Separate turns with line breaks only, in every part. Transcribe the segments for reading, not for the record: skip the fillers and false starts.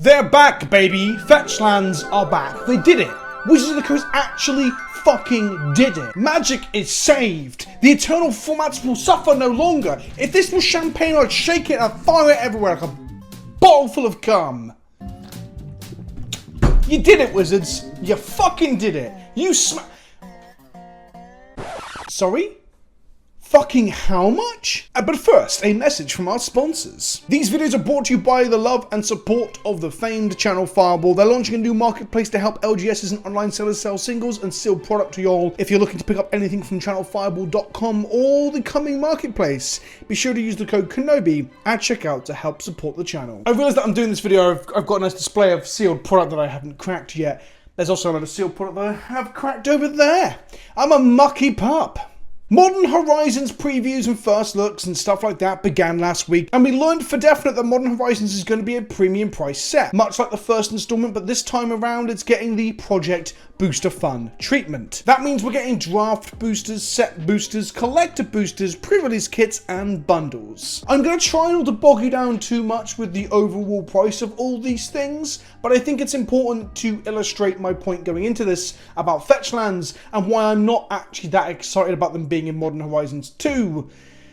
They're back, baby! Fetchlands are back. They did it! Wizards of the Coast actually fucking did it. Magic is saved. The eternal formats will suffer no longer. If this was champagne, I'd shake it and fire it everywhere like a bottle full of cum. You did it, Wizards. You fucking did it. You Sorry? Fucking how much? But first, a message from our sponsors. These videos are brought to you by the love and support of the famed channel Fireball. They're launching a new marketplace to help LGSs and online sellers sell singles and sealed product to y'all. If you're looking to pick up anything from channelfireball.com or the coming marketplace, be sure to use the code KENOBI at checkout to help support the channel. I realized that I'm doing this video, I've got a nice display of sealed product that I haven't cracked yet. There's also a lot of sealed product that I have cracked over there. I'm a mucky pup. Modern Horizons previews and first looks and stuff like that began last week, and we learned for definite that Modern Horizons is going to be a premium price set, much like the first installment, but this time around it's getting the Project Booster Fun treatment. That means we're getting draft boosters, set boosters, collector boosters, pre-release kits, and bundles. I'm going to try not to bog you down too much with the overall price of all these things, but I think it's important to illustrate my point going into this about Fetchlands and why I'm not actually that excited about them being in Modern Horizons 2.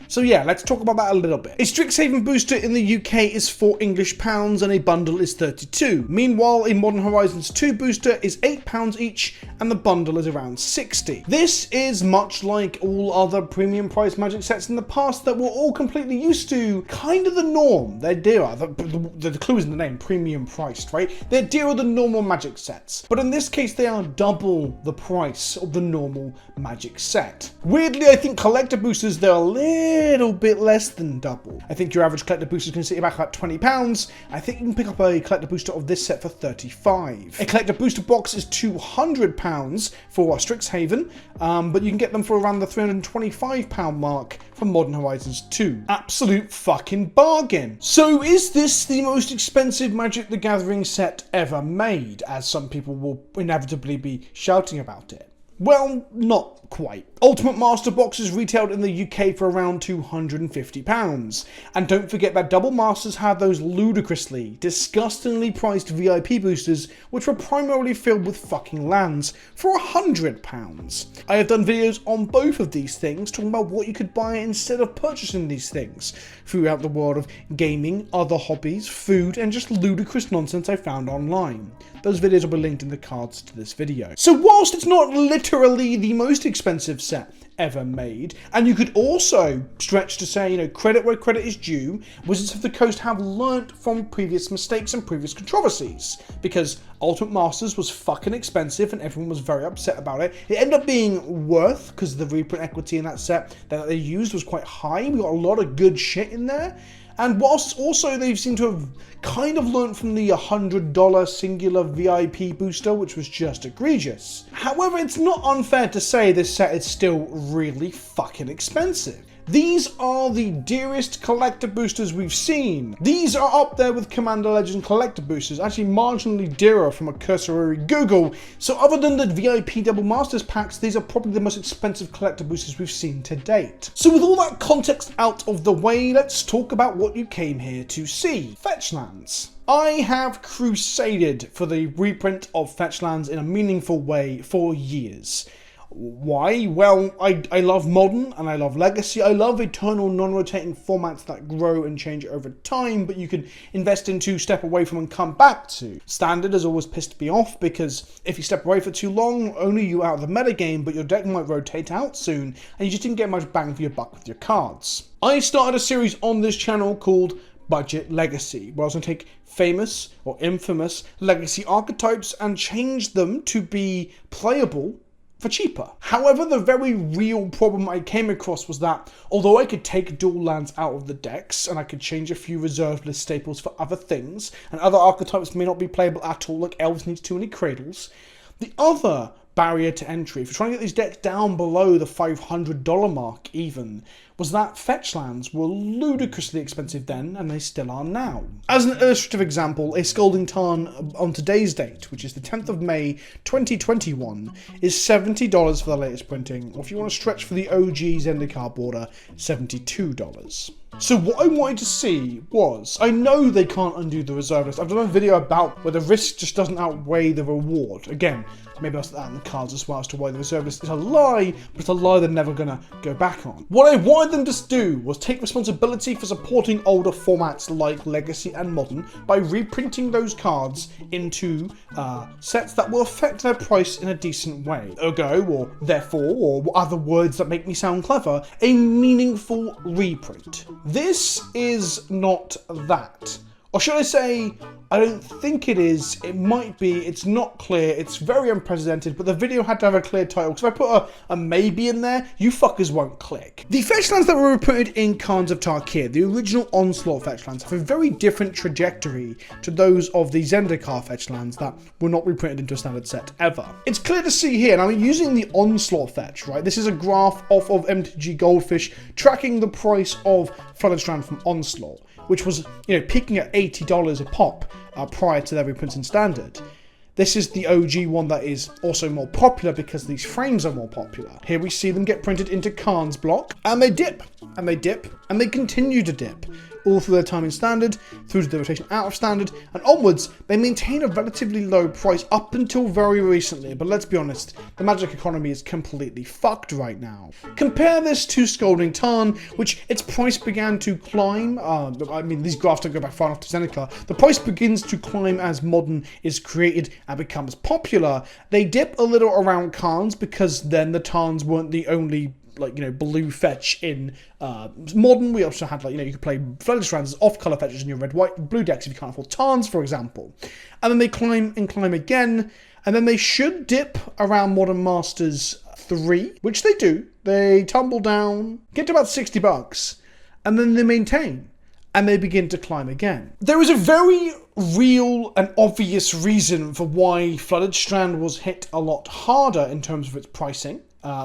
So yeah, let's talk about that a little bit. A Strixhaven booster in the UK is £4 and a bundle is 32. Meanwhile, a Modern Horizons 2 booster is £8 each and the bundle is around 60. This is much like all other premium price Magic sets in the past that we're all completely used to. Kind of the norm. They're dearer. The clue is in the name, premium priced, right? They're dearer than normal Magic sets. But in this case, they are double the price of the normal Magic set. Weirdly, I think collector boosters, they're a little bit less than double. I think your average collector booster is going to sit you back about £20. I think you can pick up a collector booster of this set for £35. A collector booster box is £200 for Strixhaven, but you can get them for around the £325 mark for Modern Horizons 2. Absolute fucking bargain. So is this the most expensive Magic the Gathering set ever made, as some people will inevitably be shouting about it? Well, not quite. Ultimate Master boxes retailed in the UK for around £250. And don't forget that Double Masters had those ludicrously, disgustingly priced VIP boosters, which were primarily filled with fucking lands, for £100. I have done videos on both of these things, talking about what you could buy instead of purchasing these things, throughout the world of gaming, other hobbies, food, and just ludicrous nonsense I found online. Those videos will be linked in the cards to this video. So whilst it's not literally the most expensive set ever made, and you could also stretch to say, you know, credit where credit is due, Wizards of the Coast have learnt from previous mistakes and previous controversies, because Ultimate Masters was fucking expensive and everyone was very upset about it. It ended up being worth, because the reprint equity in that set that they used was quite high. We got a lot of good shit in there. And whilst also they seem to have kind of learnt from the $100 singular VIP booster, which was just egregious. However, it's not unfair to say this set is still really fucking expensive. These are the dearest collector boosters we've seen. These are up there with Commander Legend collector boosters, actually marginally dearer from a cursory Google. So other than the VIP Double Masters packs, these are probably the most expensive collector boosters we've seen to date. So with all that context out of the way, let's talk about what you came here to see. Fetchlands. I have crusaded for the reprint of Fetchlands in a meaningful way for years. Why? Well, I love Modern and I love Legacy. I love eternal non-rotating formats that grow and change over time, but you can invest into, step away from and come back to. Standard has always pissed me off because if you step away for too long, only you out of the metagame, but your deck might rotate out soon and you just didn't get much bang for your buck with your cards. I started a series on this channel called Budget Legacy, where I was going to take famous or infamous Legacy archetypes and change them to be playable for cheaper. However, the very real problem I came across was that although I could take dual lands out of the decks and I could change a few reserved list staples for other things, and other archetypes may not be playable at all, like Elves needs too many Cradles, the other barrier to entry for trying to get these decks down below the $500 mark even was that Fetchlands were ludicrously expensive then, and they still are now. As an illustrative example, a Scalding Tarn on today's date, which is the 10th of May 2021, is $70 for the latest printing, or if you want to stretch for the OG Zendikar border, $72. So what I wanted to see was, I know they can't undo the reserve list. I've done a video about where the risk just doesn't outweigh the reward. Again, maybe I'll set that in the cards as well as to why the reserve list is a lie, but it's a lie they're never gonna go back on. What I wanted them to do was take responsibility for supporting older formats like Legacy and Modern by reprinting those cards into sets that will affect their price in a decent way. Ergo, or therefore, or other words that make me sound clever, a meaningful reprint. This is not that. Or should I say, I don't think it is, it might be, it's not clear, it's very unprecedented, but the video had to have a clear title, because if I put a maybe in there, you fuckers won't click. The Fetchlands that were reprinted in Khans of Tarkir, the original Onslaught Fetchlands, have a very different trajectory to those of the Zendikar Fetchlands that were not reprinted into a standard set ever. It's clear to see here, and I'm using the Onslaught Fetch, right? This is a graph off of MTG Goldfish tracking the price of Flooded Strand from Onslaught, which was, peaking at $80 a pop prior to their reprints in Standard. This is the OG one that is also more popular because these frames are more popular. Here we see them get printed into Khan's block, and they dip, and they dip, and they continue to dip. All through their time in Standard, through to the rotation out of Standard, and onwards, they maintain a relatively low price up until very recently, but let's be honest, the Magic economy is completely fucked right now. Compare this to Scalding Tarn, which its price began to climb, these graphs don't go back far enough to Zendikar, the price begins to climb as Modern is created and becomes popular. They dip a little around Khans because then the Tarns weren't the only blue fetch in Modern. We also had, you could play Flooded Strands as off-color fetches in your red, white, and blue decks if you can't afford Tarns, for example. And then they climb and climb again, and then they should dip around Modern Masters 3, which they do. They tumble down, get to about $60, and then they maintain, and they begin to climb again. There is a very real and obvious reason for why Flooded Strand was hit a lot harder in terms of its pricing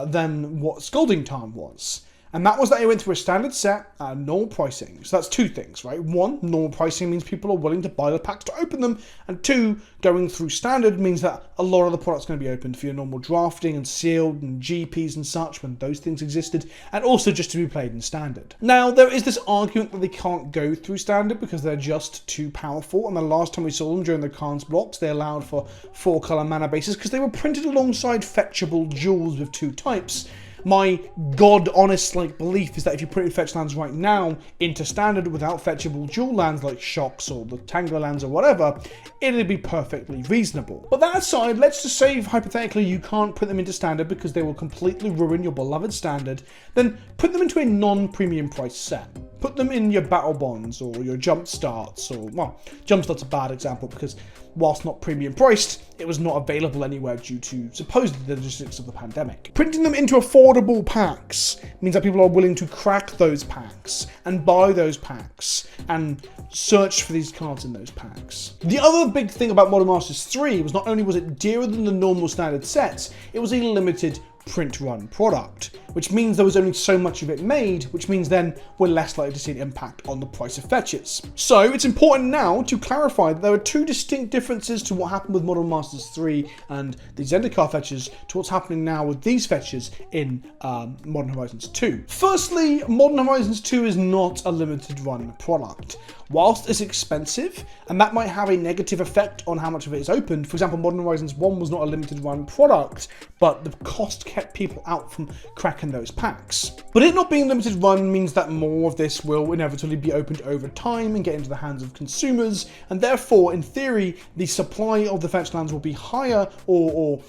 than what Scalding Tarn was. And that was that it went through a standard set at normal pricing. So that's two things, right? One, normal pricing means people are willing to buy the packs to open them. And two, going through standard means that a lot of the product's going to be opened for your normal drafting and sealed and GPs and such when those things existed. And also just to be played in standard. Now, there is this argument that they can't go through standard because they're just too powerful. And the last time we saw them during the Khans blocks, they allowed for 4-color mana bases because they were printed alongside fetchable jewels with 2 types. My god-honest belief is that if you put in Fetchlands right now into Standard without fetchable dual lands like Shocks or the Tangler lands or whatever, it'd be perfectly reasonable. But that aside, let's just say hypothetically you can't put them into Standard because they will completely ruin your beloved Standard, then put them into a non-premium price set. Put them in your Battle Bonds or your Jump Starts, or, well, Jump Start's a bad example because whilst not premium priced, it was not available anywhere due to supposedly the logistics of the pandemic. Printing them into affordable packs means that people are willing to crack those packs and buy those packs and search for these cards in those packs. The other big thing about Modern Masters 3 was not only was it dearer than the normal standard sets, it was a limited print run product, which means there was only so much of it made, which means then we're less likely to see an impact on the price of fetches. So it's important now to clarify that there are 2 distinct differences to what happened with Modern Masters 3 and the Zendikar fetches to what's happening now with these fetches in Modern Horizons 2. Firstly, Modern Horizons 2 is not a limited run product. Whilst it's expensive, and that might have a negative effect on how much of it is opened. For example, Modern Horizons 1 was not a limited run product, but the cost kept people out from cracking those packs. But it not being limited run means that more of this will inevitably be opened over time and get into the hands of consumers, and therefore, in theory, the supply of the Fetchlands will be higher or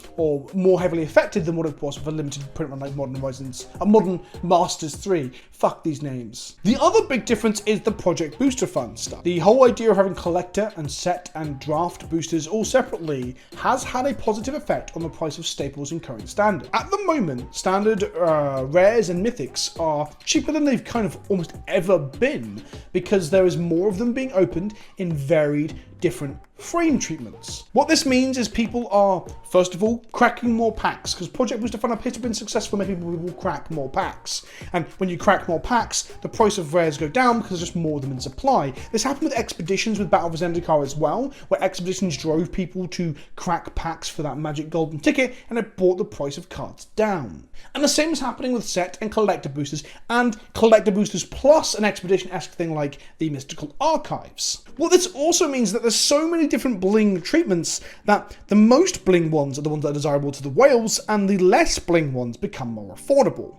more heavily affected than what it was with a limited print run like Modern Masters 3. Fuck these names. The other big difference is the Project Booster Fund stuff. The whole idea of having collector and set and draft boosters all separately has had a positive effect on the price of staples in current Standard. At the moment, Standard rares and mythics are cheaper than they've kind of almost ever been because there is more of them being opened in varied different frame treatments. What this means is people are, first of all, cracking more packs, because Project Booster Fund appears to have been successful, making people will crack more packs. And when you crack more packs, the price of rares go down because there's just more of them in supply. This happened with Expeditions with Battle for Zendikar as well, where Expeditions drove people to crack packs for that magic golden ticket, and it brought the price of cards down. And the same is happening with set and collector boosters, and collector boosters plus an Expedition-esque thing like the Mystical Archives. What this also means is that there's so many different bling treatments that the most bling ones are the ones that are desirable to the whales, and the less bling ones become more affordable.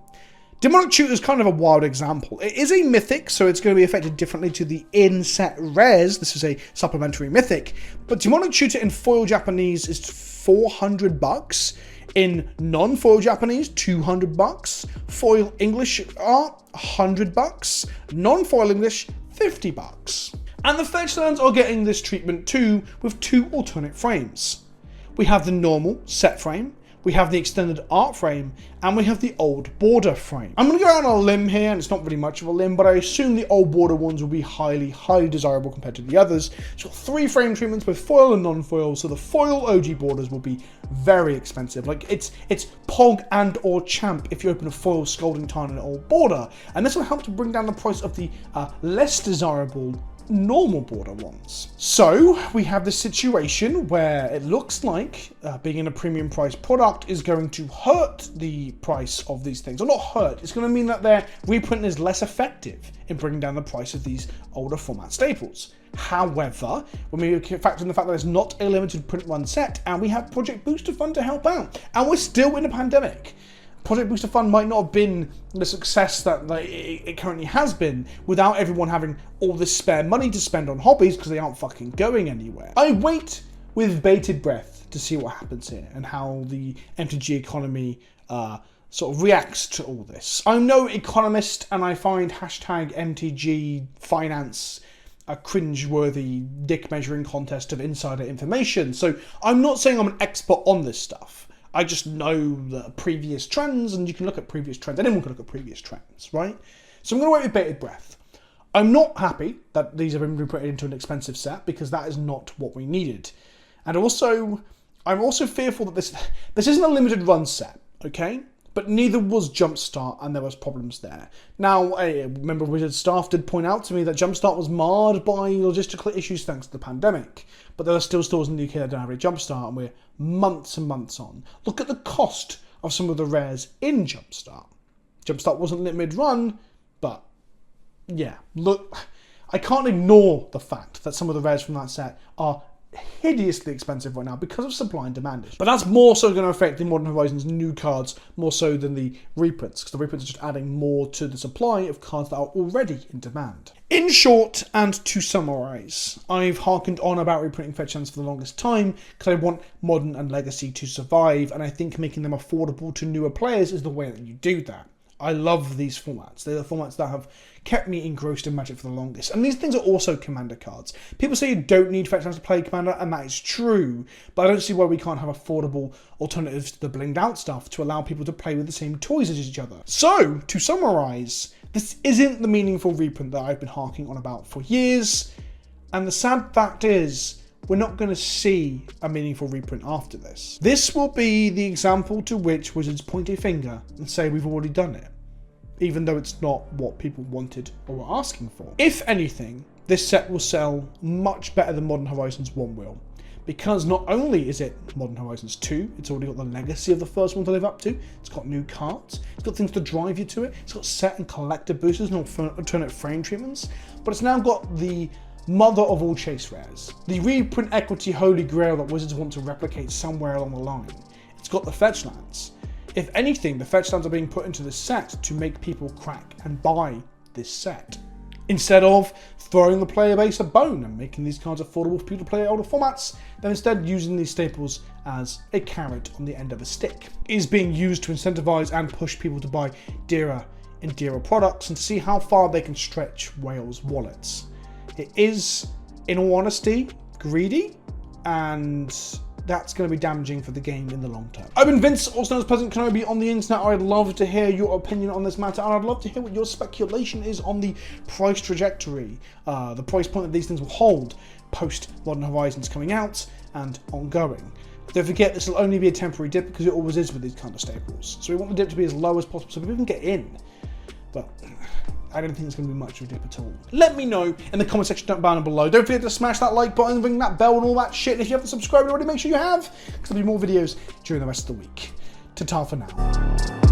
Demonic Tutor is kind of a wild example. It is a mythic, so it's going to be affected differently to the in-set rares. This is a supplementary mythic, but Demonic Tutor in foil Japanese is $400. In non-foil Japanese, $200. Foil English art, $100. Non-foil English, $50. And the Fetchlands are getting this treatment too, with two alternate frames. We have the normal set frame, we have the extended art frame, and we have the old border frame. I'm going to go out on a limb here, and it's not really much of a limb, but I assume the old border ones will be highly desirable compared to the others. It's got 3 frame treatments with foil and non-foil, so the foil OG borders will be very expensive. Like, it's Pog and or Champ if you open a foil Scalding Tarn and an old border, and this will help to bring down the price of the less desirable normal border ones. So we have this situation where it looks like being in a premium price product is going to hurt the price of these things, or not hurt, it's going to mean that their reprint is less effective in bringing down the price of these older format staples. However, when we factor in the fact that it's not a limited print run set, and we have Project Booster Fund to help out, and we're still in a pandemic, Project Booster Fund might not have been the success that it currently has been without everyone having all this spare money to spend on hobbies because they aren't fucking going anywhere. I wait with bated breath to see what happens here and how the MTG economy sort of reacts to all this. I'm no economist, and I find hashtag MTG finance a cringe-worthy dick measuring contest of insider information, so I'm not saying I'm an expert on this stuff. I just know the previous trends, and you can look at previous trends. Anyone can look at previous trends, right? So I'm going to wait with bated breath. I'm not happy that these have been reprinted into an expensive set, because that is not what we needed. And also, I'm also fearful that this isn't a limited run set, okay? But neither was Jumpstart, and there was problems there. Now, a member of Wizard staff did point out to me that Jumpstart was marred by logistical issues thanks to the pandemic. But there are still stores in the UK that don't have a Jumpstart, and we're months and months on. Look at the cost of some of the rares in Jumpstart. Jumpstart wasn't limited run, but yeah, look, I can't ignore the fact that some of the rares from that set are hideously expensive right now because of supply and demand. But that's more so going to affect the Modern Horizons new cards more so than the reprints, because the reprints are just adding more to the supply of cards that are already in demand. In short, and to summarise, I've harkened on about reprinting Fetchlands for the longest time because I want Modern and Legacy to survive, and I think making them affordable to newer players is the way that you do that. I love these formats. They're the formats that have kept me engrossed in Magic for the longest. And these things are also Commander cards. People say you don't need Fetchlands to play Commander, and that is true. But I don't see why we can't have affordable alternatives to the blinged out stuff to allow people to play with the same toys as each other. So, to summarise, this isn't the meaningful reprint that I've been harking on about for years. And the sad fact is, we're not going to see a meaningful reprint after this. This will be the example to which Wizards point a finger and say we've already done it, even though it's not what people wanted or were asking for. If anything, this set will sell much better than Modern Horizons 1 will, because not only is it Modern Horizons 2, it's already got the legacy of the first one to live up to, it's got new cards, it's got things to drive you to it, it's got set and collector boosters and alternate frame treatments, but it's now got the mother of all chase rares, the reprint equity holy grail that Wizards want to replicate somewhere along the line. It's got the Fetchlands. If anything, the Fetchlands are being put into this set to make people crack and buy this set, instead of throwing the player base a bone and making these cards affordable for people to play older formats. They're instead using these staples as a carrot on the end of a stick. It is being used to incentivize and push people to buy dearer and dearer products and see how far they can stretch whales' wallets. It is, in all honesty, greedy, and that's going to be damaging for the game in the long term. I've been Vince, also known as PleasantKenobi on the internet. I'd love to hear your opinion on this matter, and I'd love to hear what your speculation is on the price trajectory, the price point that these things will hold. post Modern Horizons coming out and ongoing. Don't forget, this will only be a temporary dip because it always is with these kind of staples. So we want the dip to be as low as possible so people can get in. But I don't think it's going to be much of a dip at all. Let me know in the comment section down below. Don't forget to smash that like button, ring that bell and all that shit. And if you haven't subscribed already, make sure you have, because there'll be more videos during the rest of the week. Ta-ta for now.